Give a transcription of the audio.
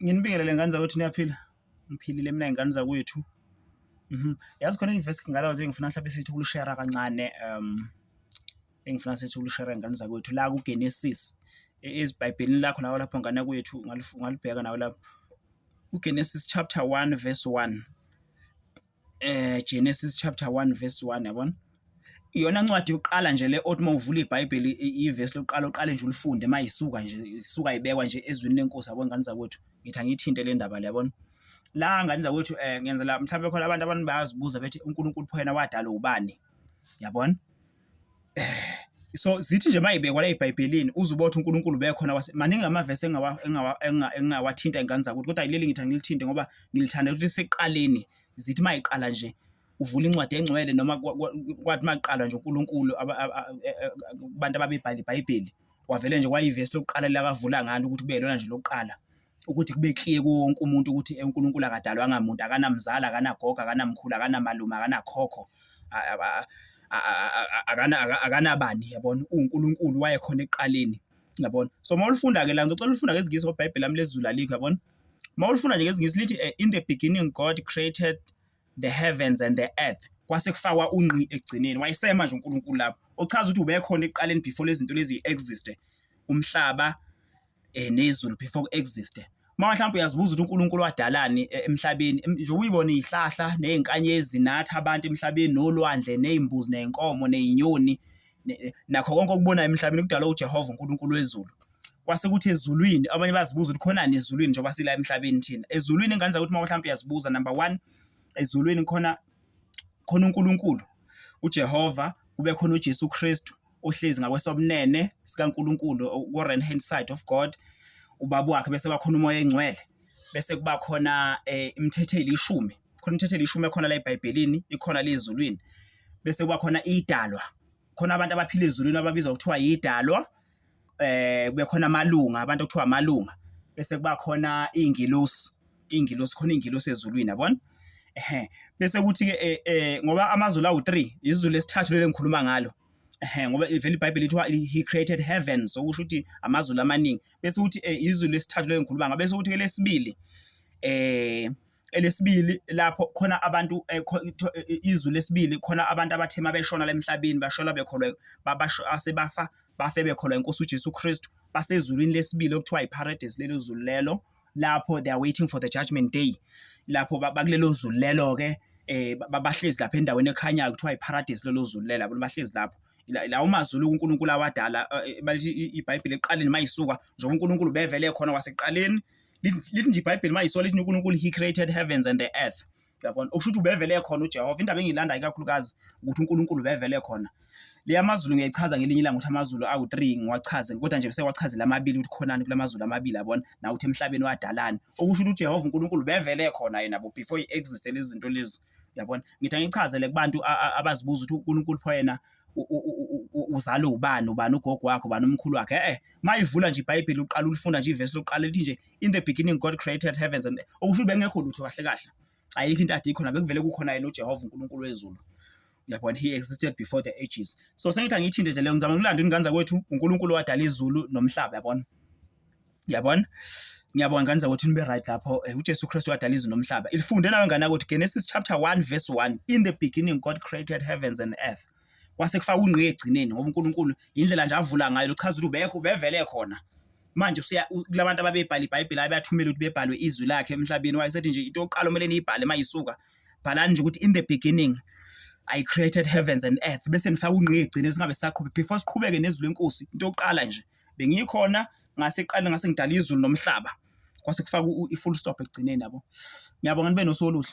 Nginibingelele ngane zakwethu niyaphila. Ngiphilile mina ingane zakwethu. Yazi khona i-verse ngalawo engifuna mhlawumbe sithi ulishare kancane engifuna sithi ulishare ngane zakwethu la ku Genesis eziBhayibhelini lakho nawe lapho ngane kwethu ngalibheka nawe lapho uGenesis chapter 1 verse 1. Genesis chapter 1 verse 1 yabona. Iyona ncwadi yokuqala nje le othi mawuvula iBhayibheli ivesi lokuqala oqale nje ulifunde mayisuka nje isuka ibekwa nje ezwini lenkosi yabona ngane zakwethu ngithi angiyithinte le ndaba yabona la ngane zakwethu ngiyenzela mhlawumbe khona abantu bayazibuza bethi uNkulunkulu phela wadala ubani yabona so zithi nje mayibekwa la eBhayibhelini uzubothi uNkulunkulu bekhona maningi amavesi engawathinta ingane zakwethu kodwa yileli ngithi angilithinte ngoba ngilithanda ukuthi seqaleni zithi mayiqala nje uvula incwadi engcwele noma kwathi maqala nje uNkulunkulu abantu ababebhala iBhayibheli wavele nje kwayivesi lokuqala lakavula ngalo ukuthi kube lona nje lokuqala ukuthi kube clear kuwonke umuntu ukuthi uNkulunkulu akadalwanga umuntu akanamzala akanagogo akanamkhulu akanamalume akanakhokho akanabani yabona uNkulunkulu wayekhona eqaleni yabona so mawulifunda ke la ngicela ulifunda ngezingisi ngoBhayibheli lami lezulu alikho yabona mawulifunda nje ngezingisi lithi in the beginning God created the heavens and the earth kwase kufakwa unqi egcineni wayesema nje uNkulunkulu lapho ochaza ukuthi ubekhona eqaleni before lezi zinto lezi exist umhlaba nezulu before exist mhlawumbe uyazibuza ukuthi uNkulunkulu wadalani emhlabeni nje uyibona izihlahla nezinkanyezi nathi abantu emhlabeni nolwandle nezimbuzi nenkomo nezinyoni nakho konke okubonayo emhlabeni kudalwa uJehova uNkulunkulu wezulu kwase kuthi ezulwini abanye bazibuza ukuthi khona nezulwini njengoba sila emhlabeni thina ezulwini ingane ukuthi mhlawumbe uyazibuza number 1 ezulwini khona uNkulunkulu uJehova kube khona uJesu Kristu ohlezi ngakwesobunene sikaNkulunkulu ku right hand side of God ubaba wakhe bese bakhona umoya engcwele bese kuba khona imithetho elishumi khona imithetho elishumi ekhona la eBhayibhelini ikhona lezulwini bese kuba khona idalwa khona abantu abaphila ezulwini ababizwa ukuthiwa idalwa kube khona amalunga abantu okuthiwa amalunga bese kuba khona ingilosi khona ingilosi ezulwini yabona bese kuthi ke ngoba amazulu awu3 izulu lesithathu lele ngikhuluma ngalo ngoba vele iBhayibheli lithi he created heavens okusho ukuthi amazulu amaningi bese uthi izulu lesithathu lele ngikhuluma ngabe bese uthi ke elesibili lapho khona abantu izulu lesibili khona abantu abathema beshona la emhlabeni bashola bekholwa asebafa bafe bekholwa inkosi uJesu Kristu basezulwini lesibili okuthiwa iparadise lelo zulu lelo lapho they are waiting for the judgment day lapho bakulelo zulu lelo ke bahlezi lapha endaweni ekhanyayo kuthiwa iparadise lelo zulu lelo bahlezi lapho la umazulu uNkulunkulu awadala balithi iBhayibheli eqaleni mayisuka njengoba uNkulunkulu bevele khona waseqaleni lithi nje iBhayibheli mayisola lithi uNkulunkulu he created heavens and the earth yabona ushuthi ubevele khona uJehova indaba engilanda kakhulukazi ukuthi uNkulunkulu bevele khona le amazulu ngiyachaza ngelinye ilanga ukuthi amazulu awu3 ngiwachaze kodwa nje bese wachazela amabili ukuthi khonani kulamazulu amabili yabona na uthi emhlabeni wadalana okusho ukuthi uJehova uNkulunkulu bevele khona yena bo before exist lezi zinto lezi yabona ngithi ngichazele kubantu abazibuza ukuthi uNkulunkulu phela uzalo ubani ugogo wakhe ubani umkhulu wakhe mayivula nje iBhayibheli uqala ulifunda nje ivesi lokuqala lithi nje in the beginning God created heavens and okusho bengekho lutho kahle ayikho into ade ikhona bekuvele kukhona yena uJehova uNkulunkulu wezulu yabona he existed before the ages so sengithi angiyithinde nje le ngizama ukulanda ingane zakwethu uNkulunkulu wadala izulu nomhlaba yabona ngiyabonga ngane zakwethu nibe right lapho uJesu Kristu wadala izulu nomhlaba ilifunde nawe ngane ukuthi Genesis chapter 1 verse 1 in the beginning God created heavens and earth kwase kufaka unqi egcineni ngoba uNkulunkulu indlela nje avula ngayo lochaza ukuthi bevele khona manje usiya kulabantu ababebhala iBhayibheli abayathumela ukuthi bebhalwe izwi lakhe emhlabeni wayesethi nje into yokuqala omele niyibhale mayisuka bhalani nje ukuthi in the beginning I created heavens and earth bese nifaka unqi egcineni singabe saqhubeka before siqhubeke nezwi lenkosi into yokuqala nje bengikhona ngaseqala ngase ngidala izulu nomhlaba kwase kufaka i full stop egcineni yabo ngiyabonga nibe nosoluhle.